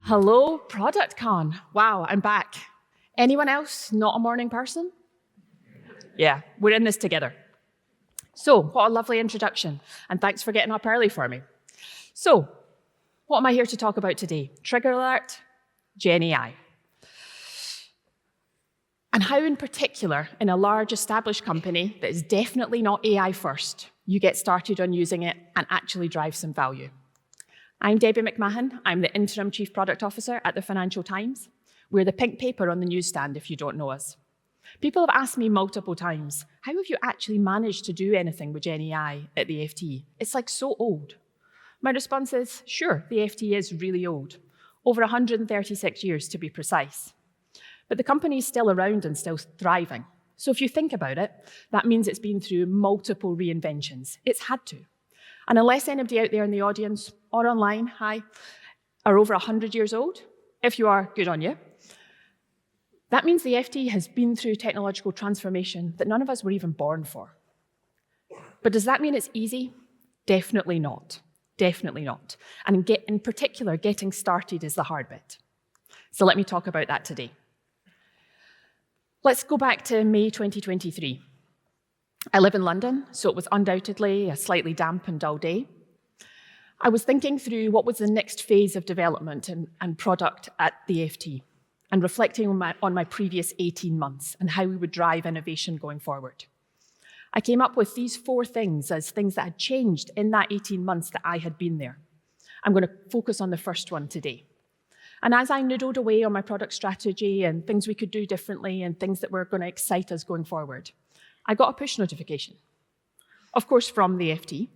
Hello, ProductCon. Wow, I'm back. Anyone else not a morning person? Yeah, we're in this together. So, what a lovely introduction, and thanks for getting up early for me. So, what am I here to talk about today? Trigger alert, Gen AI. And how in particular, in a large established company that is definitely not AI first, you get started on using it and actually drive some value. I'm Debbie McMahon. I'm the Interim Chief Product Officer at the Financial Times. We're the pink paper on the newsstand if you don't know us. People have asked me multiple times, how have you actually managed to do anything with Gen AI at the FT? It's like so old. My response is, sure, the FT is really old, over 136 years to be precise. But the company is still around and still thriving. So if you think about it, that means it's been through multiple reinventions. It's had to. And unless anybody out there in the audience or online, hi, are over 100 years old, if you are, good on you. That means the FT has been through technological transformation that none of us were even born for. But does that mean it's easy? Definitely not. Definitely not. And in particular, getting started is the hard bit. So let me talk about that today. Let's go back to May 2023. I live in London, so it was undoubtedly a slightly damp and dull day. I was thinking through what was the next phase of development and product at the FT, and reflecting on my previous 18 months and how we would drive innovation going forward. I came up with these 4 things as things that had changed in that 18 months that I had been there. I'm going to focus on the first one today. And as I noodled away on my product strategy and things we could do differently and things that were going to excite us going forward, I got a push notification, of course from the FT,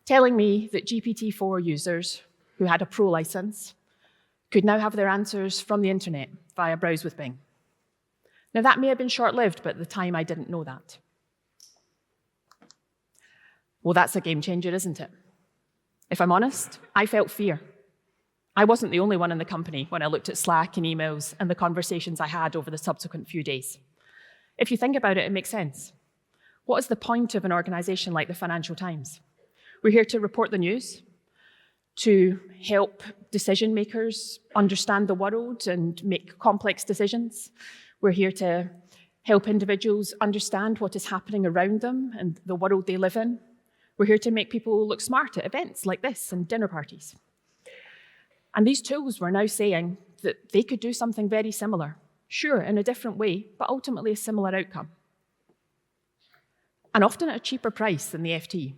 telling me that GPT-4 users who had a pro license could now have their answers from the internet via Browse with Bing. Now that may have been short-lived, but at the time I didn't know that. Well, that's a game changer, isn't it? If I'm honest, I felt fear. I wasn't the only one in the company when I looked at Slack and emails and the conversations I had over the subsequent few days. If you think about it, it makes sense. What is the point of an organization like the Financial Times? We're here to report the news, to help decision makers understand the world and make complex decisions. We're here to help individuals understand what is happening around them and the world they live in. We're here to make people look smart at events like this and dinner parties. And these tools were now saying that they could do something very similar. Sure, in a different way, but ultimately a similar outcome. And often at a cheaper price than the FT.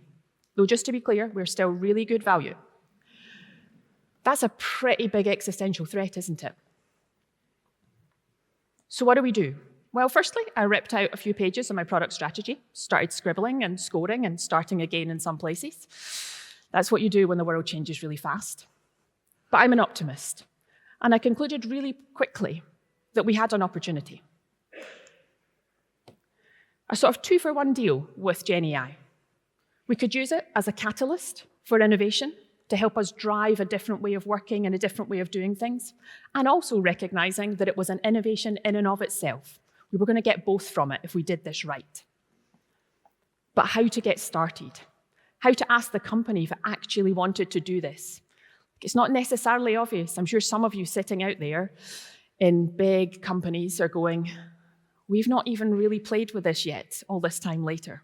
Though just to be clear, we're still really good value. That's a pretty big existential threat, isn't it? So what do we do? Well, firstly, I ripped out a few pages of my product strategy, started scribbling and scoring and starting again in some places. That's what you do when the world changes really fast. But I'm an optimist, and I concluded really quickly that we had an opportunity. A sort of 2-for-1 deal with Gen AI. We could use it as a catalyst for innovation to help us drive a different way of working and a different way of doing things, and also recognizing that it was an innovation in and of itself. We were going to get both from it if we did this right. But how to get started? How to ask the company if it actually wanted to do this? It's not necessarily obvious. I'm sure some of you sitting out there in big companies are going, we've not even really played with this yet, all this time later.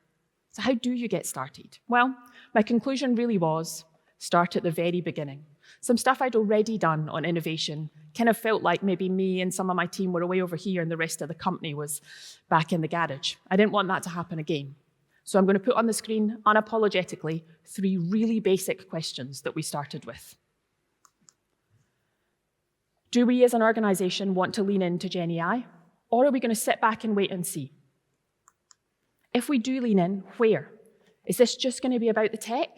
So how do you get started? Well, my conclusion really was start at the very beginning. Some stuff I'd already done on innovation kind of felt like maybe me and some of my team were away over here and the rest of the company was back in the garage. I didn't want that to happen again. So I'm going to put on the screen, unapologetically, 3 really basic questions that we started with. Do we as an organization want to lean into Gen AI, or are we going to sit back and wait and see? If we do lean in, where? Is this just going to be about the tech,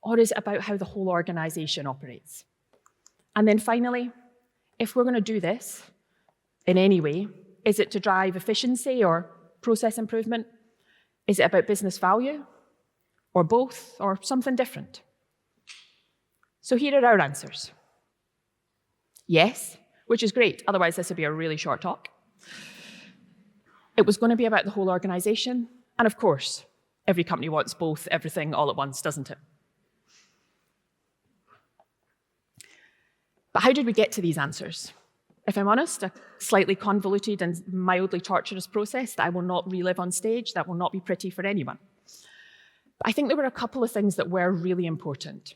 or is it about how the whole organization operates? And then finally, if we're going to do this in any way, is it to drive efficiency or process improvement? Is it about business value, or both, or something different? So here are our answers. Yes, which is great, otherwise this would be a really short talk. It was going to be about the whole organization, and of course, every company wants both, everything all at once, doesn't it? But how did we get to these answers? If I'm honest, a slightly convoluted and mildly torturous process that I will not relive on stage, that will not be pretty for anyone. But I think there were a couple of things that were really important.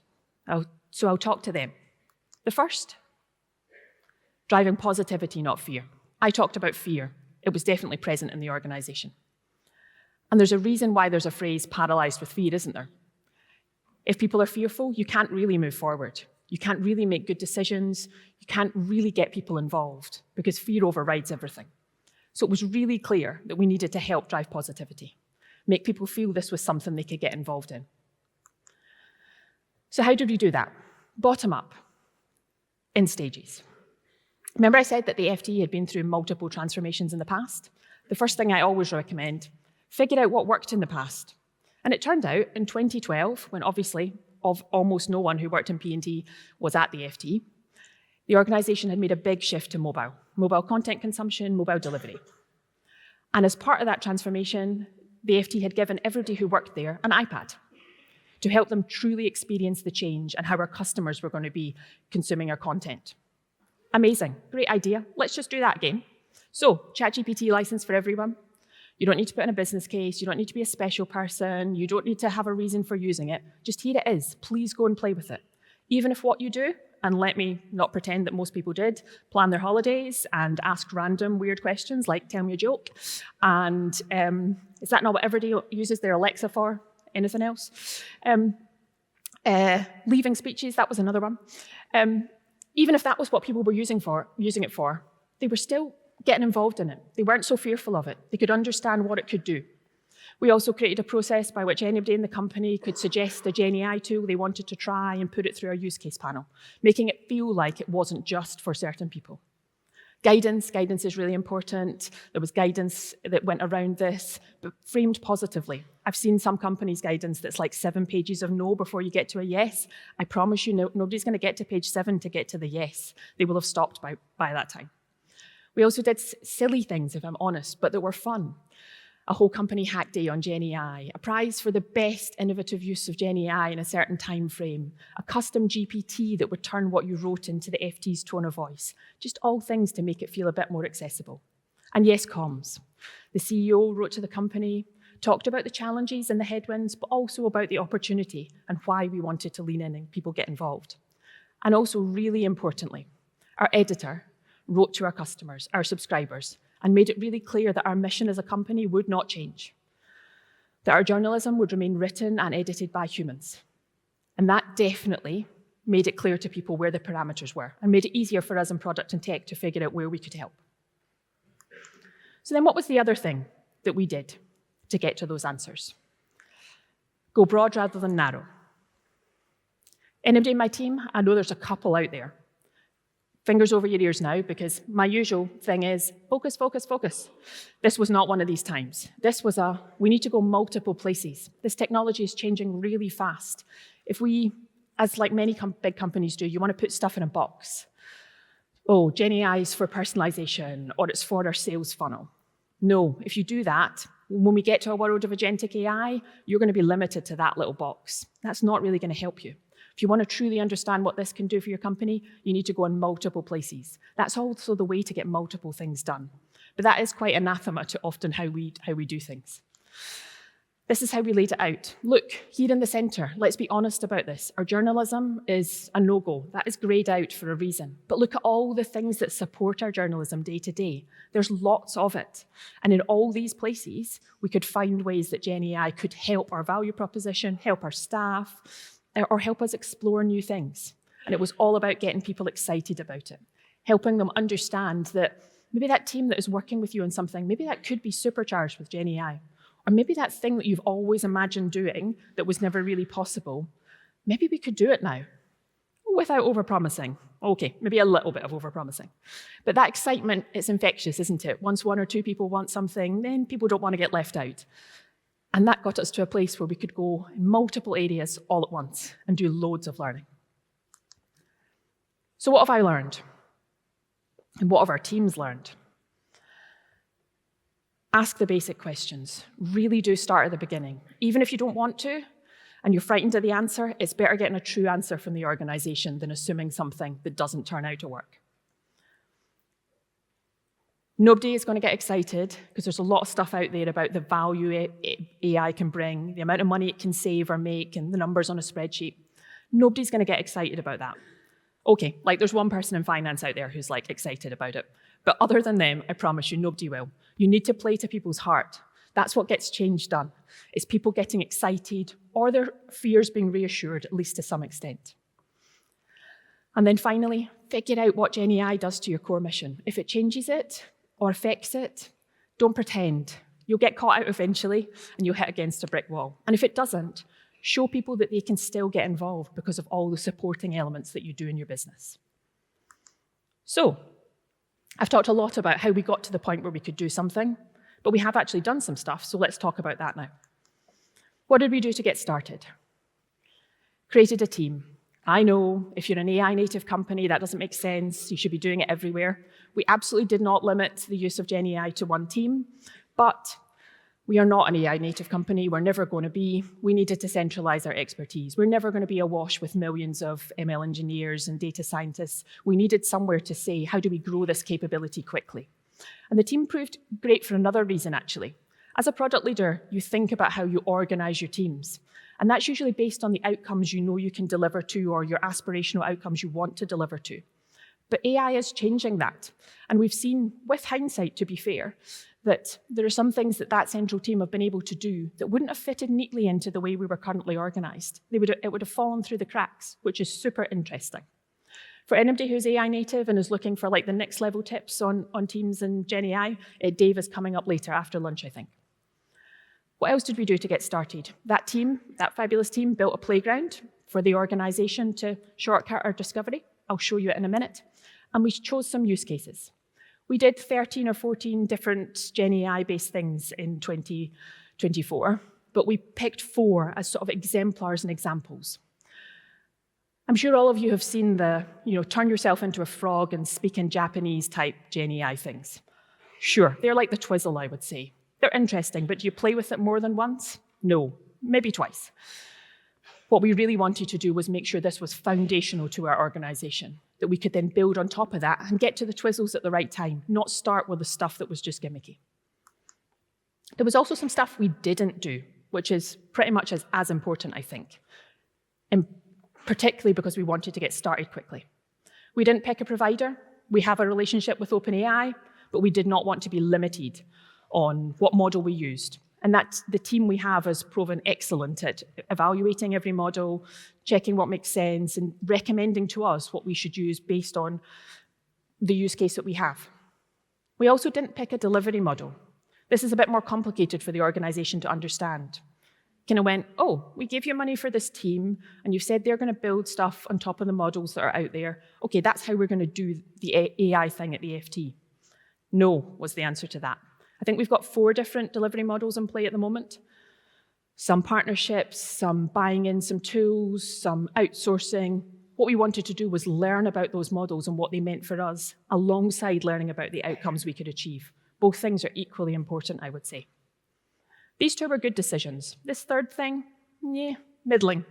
So I'll talk to them. The first, driving positivity, not fear. I talked about fear. It was definitely present in the organization. And there's a reason why there's a phrase, paralyzed with fear, isn't there? If people are fearful, you can't really move forward. You can't really make good decisions. You can't really get people involved because fear overrides everything. So it was really clear that we needed to help drive positivity, make people feel this was something they could get involved in. So how did we do that? Bottom up, in stages. Remember I said that the FT had been through multiple transformations in the past? The first thing I always recommend, figure out what worked in the past. And it turned out in 2012, when obviously of almost no one who worked in P&T was at the FT, the organization had made a big shift to mobile content consumption, mobile delivery. And as part of that transformation, the FT had given everybody who worked there an iPad to help them truly experience the change and how our customers were going to be consuming our content. Amazing, great idea. Let's just do that again. So, ChatGPT license for everyone. You don't need to put in a business case. You don't need to be a special person. You don't need to have a reason for using it. Just here it is. Please go and play with it. Even if what you do, and let me not pretend that most people did, plan their holidays and ask random weird questions like, tell me a joke. And is that not what everybody uses their Alexa for? Anything else? Leaving speeches, that was another one. Even if that was what people were using it for, they were still getting involved in it. They weren't so fearful of it. They could understand what it could do. We also created a process by which anybody in the company could suggest a GenAI tool they wanted to try and put it through our use case panel, making it feel like it wasn't just for certain people. Guidance is really important. There was guidance that went around this, but framed positively. I've seen some companies' guidance that's like 7 pages of no before you get to a yes. I promise you, nobody's going to get to page 7 to get to the yes. They will have stopped by that time. We also did silly things, if I'm honest, but that were fun. A whole company hack day on GenAI, a prize for the best innovative use of GenAI in a certain time frame, a custom GPT that would turn what you wrote into the FT's tone of voice. Just all things to make it feel a bit more accessible. And yes, comms. The CEO wrote to the company, talked about the challenges and the headwinds, but also about the opportunity and why we wanted to lean in and people get involved. And also, really importantly, our editor wrote to our customers, our subscribers, and made it really clear that our mission as a company would not change, that our journalism would remain written and edited by humans. And that definitely made it clear to people where the parameters were and made it easier for us in product and tech to figure out where we could help. So then what was the other thing that we did to get to those answers? Go broad rather than narrow. Anybody in my team? I know there's a couple out there. Fingers over your ears now, because my usual thing is focus, focus, focus. This was not one of these times. This was we need to go multiple places. This technology is changing really fast. If we, as like many big companies do, you want to put stuff in a box. Oh, GenAI is for personalization, or it's for our sales funnel. No, if you do that, when we get to a world of agentic AI, you're going to be limited to that little box. That's not really going to help you. If you want to truly understand what this can do for your company, you need to go in multiple places. That's also the way to get multiple things done. But that is quite anathema to often how we do things. This is how we laid it out. Look, here in the center, let's be honest about this. Our journalism is a no-go. That is grayed out for a reason. But look at all the things that support our journalism day to day. There's lots of it. And in all these places, we could find ways that GenAI could help our value proposition, help our staff, or help us explore new things. And it was all about getting people excited about it, helping them understand that maybe that team that is working with you on something, maybe that could be supercharged with GenAI. Or maybe that thing that you've always imagined doing that was never really possible, maybe we could do it now without overpromising. Okay, maybe a little bit of overpromising. But that excitement, it's infectious, isn't it? Once 1 or 2 people want something, then people don't want to get left out. And that got us to a place where we could go in multiple areas all at once and do loads of learning. So what have I learned? And what have our teams learned? Ask the basic questions. Really do start at the beginning. Even if you don't want to, and you're frightened of the answer, it's better getting a true answer from the organization than assuming something that doesn't turn out to work. Nobody is going to get excited because there's a lot of stuff out there about the value AI can bring, the amount of money it can save or make, and the numbers on a spreadsheet. Nobody's going to get excited about that. Okay, like there's one person in finance out there who's like excited about it. But other than them, I promise you, nobody will. You need to play to people's heart. That's what gets change done. It's people getting excited or their fears being reassured, at least to some extent. And then finally, figure out what Gen AI does to your core mission. If it changes it or affects it, don't pretend. You'll get caught out eventually and you'll hit against a brick wall. And if it doesn't, show people that they can still get involved because of all the supporting elements that you do in your business. So, I've talked a lot about how we got to the point where we could do something, but we have actually done some stuff, so let's talk about that now. What did we do to get started? Created a team. I know if you're an AI native company, that doesn't make sense. You should be doing it everywhere. We absolutely did not limit the use of Gen AI to one team, but we are not an AI native company. We're never going to be. We needed to centralize our expertise. We're never going to be awash with millions of ML engineers and data scientists. We needed somewhere to say, how do we grow this capability quickly? And the team proved great for another reason, actually. As a product leader, you think about how you organize your teams. And that's usually based on the outcomes you know you can deliver to or your aspirational outcomes you want to deliver to. But AI is changing that. And we've seen, with hindsight, to be fair, that there are some things that central team have been able to do that wouldn't have fitted neatly into the way we were currently organized. It would have fallen through the cracks, which is super interesting. For anybody who's AI native and is looking for like the next level tips on Teams and Gen AI, Dave is coming up later after lunch, I think. What else did we do to get started? That team, that fabulous team, built a playground for the organization to shortcut our discovery. I'll show you it in a minute. And we chose some use cases. We did 13 or 14 different Gen AI-based things in 2024, but we picked 4 as sort of exemplars and examples. I'm sure all of you have seen the, turn yourself into a frog and speak in Japanese type Gen AI things. Sure, they're like the Twizzle, I would say. They're interesting, but do you play with it more than once? No, maybe twice. What we really wanted to do was make sure this was foundational to our organization, that we could then build on top of that and get to the Twizzles at the right time, not start with the stuff that was just gimmicky. There was also some stuff we didn't do, which is pretty much as important, I think, and particularly because we wanted to get started quickly. We didn't pick a provider. We have a relationship with OpenAI, but we did not want to be limited on what model we used. And that the team we have has proven excellent at evaluating every model, checking what makes sense, and recommending to us what we should use based on the use case that we have. We also didn't pick a delivery model. This is a bit more complicated for the organization to understand. Kind of went, oh, we gave you money for this team, and you said they're going to build stuff on top of the models that are out there. Okay, that's how we're going to do the AI thing at the FT. No, was the answer to that. I think we've got 4 different delivery models in play at the moment. Some partnerships, some buying in some tools, some outsourcing. What we wanted to do was learn about those models and what they meant for us, alongside learning about the outcomes we could achieve. Both things are equally important, I would say. These 2 were good decisions. This third thing, middling.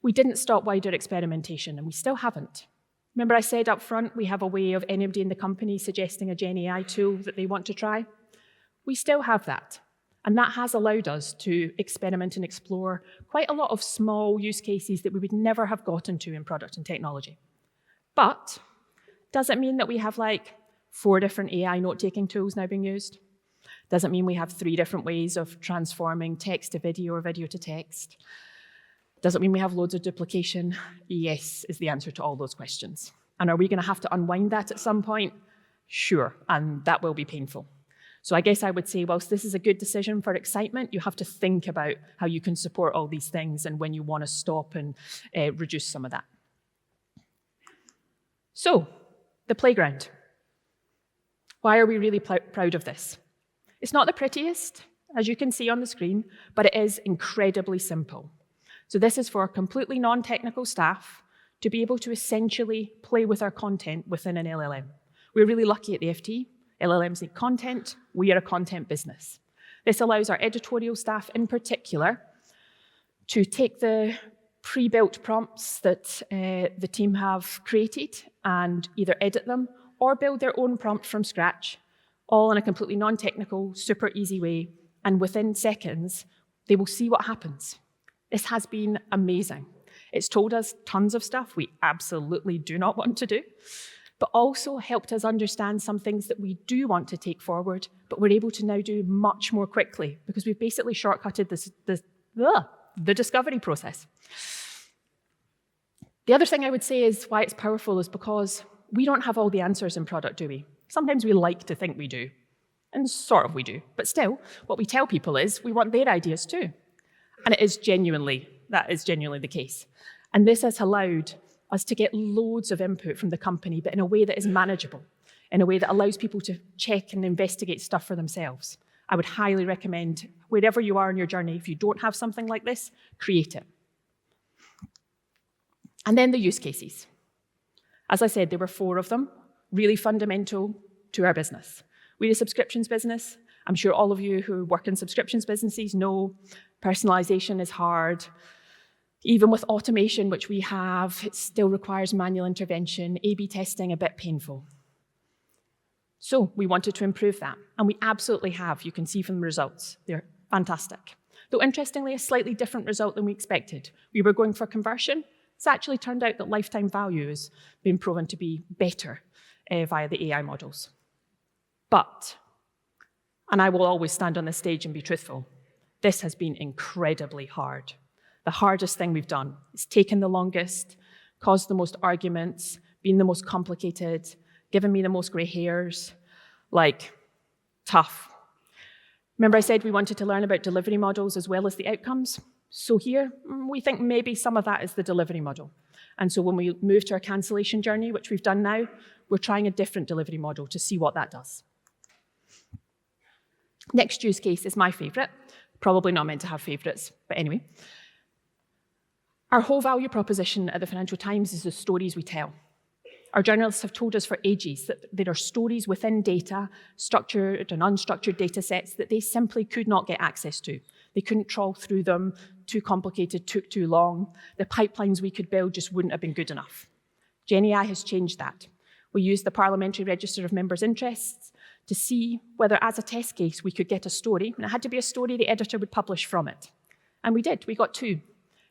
We didn't stop wider experimentation, and we still haven't. Remember I said up front, we have a way of anybody in the company suggesting a Gen AI tool that they want to try? We still have that, and that has allowed us to experiment and explore quite a lot of small use cases that we would never have gotten to in product and technology. But does it mean that we have like 4 different AI note-taking tools now being used? Does it mean we have 3 different ways of transforming text to video or video to text? Does it mean we have loads of duplication? Yes, is the answer to all those questions. And are we going to have to unwind that at some point? Sure, and that will be painful. So I guess I would say, whilst this is a good decision for excitement, you have to think about how you can support all these things and when you want to stop and reduce some of that. So, the playground. Why are we really proud of this? It's not the prettiest, as you can see on the screen, but it is incredibly simple. So this is for completely non-technical staff to be able to essentially play with our content within an LLM. We're really lucky at the FT. LLMs need content. We are a content business. This allows our editorial staff in particular to take the pre-built prompts that the team have created and either edit them or build their own prompt from scratch, all in a completely non-technical, super easy way, and within seconds, they will see what happens. This has been amazing. It's told us tons of stuff we absolutely do not want to do, but also helped us understand some things that we do want to take forward, but we're able to now do much more quickly because we've basically shortcutted the discovery process. The other thing I would say is why it's powerful is because we don't have all the answers in product, do we? Sometimes we like to think we do, and sort of we do, but still, what we tell people is we want their ideas too. And that is genuinely the case. And this has allowed us to get loads of input from the company, but in a way that is manageable, in a way that allows people to check and investigate stuff for themselves. I would highly recommend, wherever you are in your journey, if you don't have something like this, create it. And then the use cases. As I said, there were 4 of them, really fundamental to our business. We're a subscriptions business. I'm sure all of you who work in subscriptions businesses know personalization is hard. Even with automation, which we have, it still requires manual intervention, A/B testing a bit painful. So we wanted to improve that, and we absolutely have. You can see from the results. They're fantastic. Though interestingly, a slightly different result than we expected. We were going for conversion. It's actually turned out that lifetime value has been proven to be better via the AI models. But, and I will always stand on this stage and be truthful, this has been incredibly hard. The hardest thing we've done. It's taken the longest, caused the most arguments, been the most complicated, given me the most grey hairs, tough. Remember I said we wanted to learn about delivery models as well as the outcomes? So here, we think maybe some of that is the delivery model. And so when we move to our cancellation journey, which we've done now, we're trying a different delivery model to see what that does. Next use case is my favorite. Probably not meant to have favorites, but anyway. Our whole value proposition at the Financial Times is the stories we tell. Our journalists have told us for ages that there are stories within data, structured and unstructured data sets that they simply could not get access to. They couldn't trawl through them, too complicated, took too long. The pipelines we could build just wouldn't have been good enough. GenAI has changed that. We used the Parliamentary Register of Members' Interests to see whether, as a test case, we could get a story, and it had to be a story the editor would publish from it. And we did. We got 2.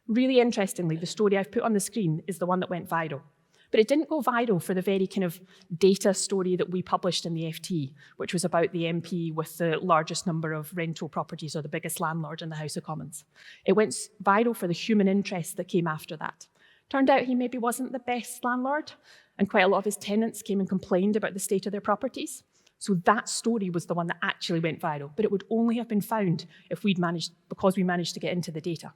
Really interestingly, the story I've put on the screen is the one that went viral. But it didn't go viral for the very kind of data story that we published in the FT, which was about the MP with the largest number of rental properties or the biggest landlord in the House of Commons. It went viral for the human interest that came after that. Turned out he maybe wasn't the best landlord, and quite a lot of his tenants came and complained about the state of their properties. So that story was the one that actually went viral, but it would only have been found if because we managed to get into the data.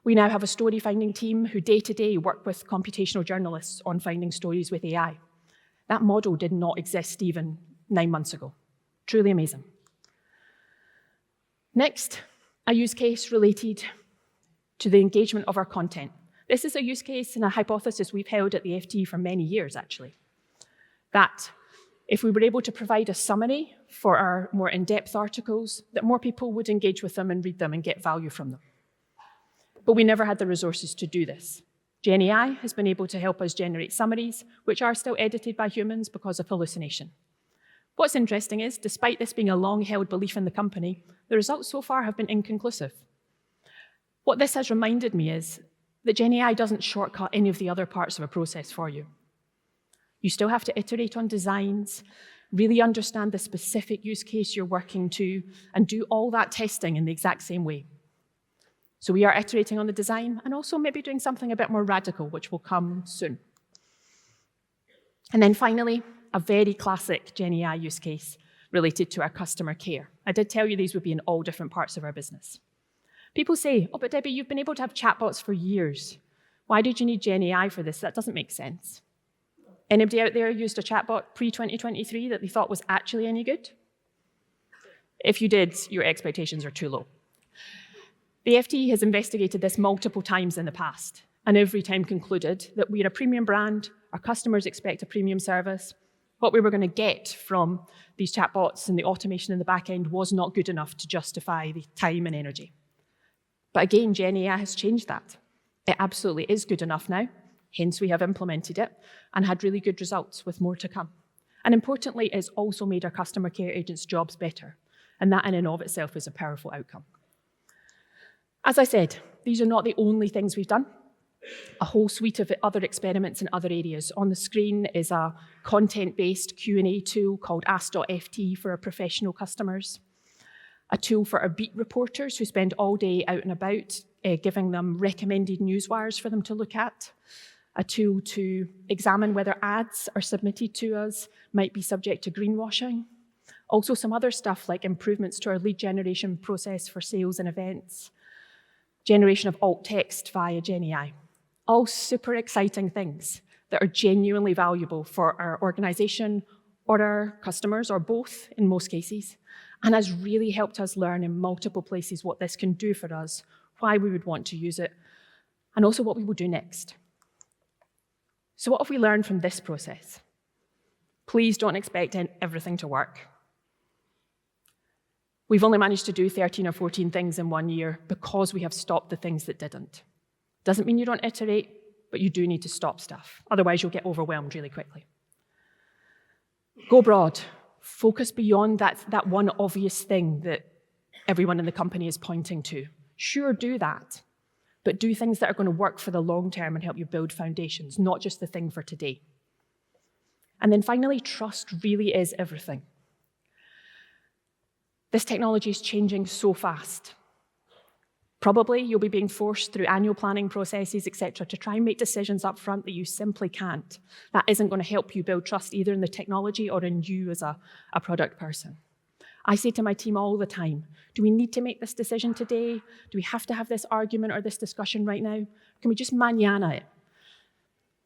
We now have a story-finding team who day-to-day work with computational journalists on finding stories with AI. That model did not exist even 9 months ago. Truly amazing. Next, a use case related to the engagement of our content. This is a use case and a hypothesis we've held at the FT for many years, actually. That if we were able to provide a summary for our more in-depth articles, that more people would engage with them and read them and get value from them. But we never had the resources to do this. GenAI has been able to help us generate summaries, which are still edited by humans because of hallucination. What's interesting is, despite this being a long-held belief in the company, the results so far have been inconclusive. What this has reminded me is that GenAI doesn't shortcut any of the other parts of a process for you. You still have to iterate on designs, really understand the specific use case you're working to, and do all that testing in the exact same way. So we are iterating on the design and also maybe doing something a bit more radical, which will come soon. And then finally, a very classic GenAI use case related to our customer care. I did tell you these would be in all different parts of our business. People say, oh, but Debbie, you've been able to have chatbots for years. Why did you need GenAI for this? That doesn't make sense. Anybody out there used a chatbot pre-2023 that they thought was actually any good? If you did, your expectations are too low. The FT has investigated this multiple times in the past, and every time concluded that we're a premium brand, our customers expect a premium service. What we were going to get from these chatbots and the automation in the back end was not good enough to justify the time and energy. But again, Gen AI has changed that. It absolutely is good enough now, hence we have implemented it and had really good results with more to come. And importantly, it's also made our customer care agents' jobs better, and that in and of itself is a powerful outcome. As I said, these are not the only things we've done. A whole suite of other experiments in other areas. On the screen is a content-based Q&A tool called Ask.ft for our professional customers, a tool for our beat reporters who spend all day out and about, giving them recommended newswires for them to look at, a tool to examine whether ads are submitted to us might be subject to greenwashing, also some other stuff like improvements to our lead generation process for sales and events, generation of alt text via Gen AI. All super exciting things that are genuinely valuable for our organization or our customers, or both in most cases, and has really helped us learn in multiple places what this can do for us, why we would want to use it, and also what we will do next. So what have we learned from this process? Please don't expect everything to work. We've only managed to do 13 or 14 things in 1 year because we have stopped the things that didn't. Doesn't mean you don't iterate, but you do need to stop stuff. Otherwise, you'll get overwhelmed really quickly. Go broad. Focus beyond that one obvious thing that everyone in the company is pointing to. Sure, do that, but do things that are going to work for the long term and help you build foundations, not just the thing for today. And then finally, trust really is everything. This technology is changing so fast. Probably you'll be being forced through annual planning processes, etc., to try and make decisions up front that you simply can't. That isn't going to help you build trust either in the technology or in you as a product person. I say to my team all the time, do we need to make this decision today? Do we have to have this argument or this discussion right now? Can we just mañana it?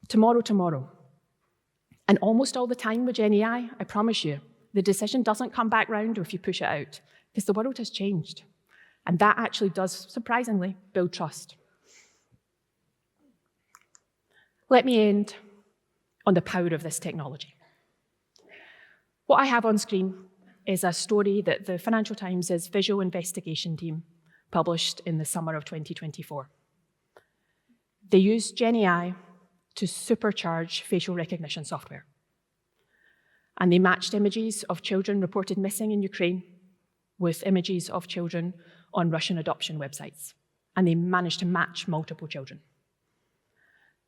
Tomorrow. And almost all the time with Gen AI, I promise you, the decision doesn't come back round if you push it out, because the world has changed. And that actually does, surprisingly, build trust. Let me end on the power of this technology. What I have on screen is a story that the Financial Times' visual investigation team published in the summer of 2024. They used Gen AI to supercharge facial recognition software. And they matched images of children reported missing in Ukraine with images of children on Russian adoption websites. And they managed to match multiple children.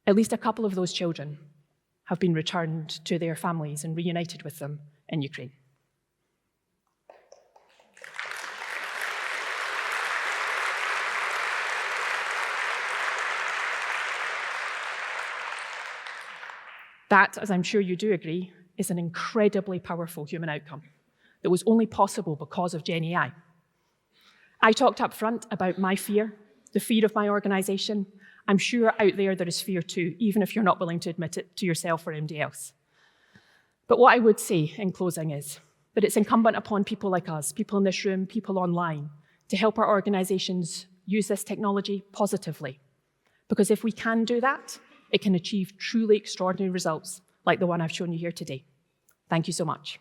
At least a couple of those children have been returned to their families and reunited with them in Ukraine. That, as I'm sure you do agree, is an incredibly powerful human outcome that was only possible because of Gen AI. I talked up front about my fear, the fear of my organization. I'm sure out there is fear too, even if you're not willing to admit it to yourself or anybody else. But what I would say in closing is that it's incumbent upon people like us, people in this room, people online, to help our organizations use this technology positively. Because if we can do that, it can achieve truly extraordinary results like the one I've shown you here today. Thank you so much.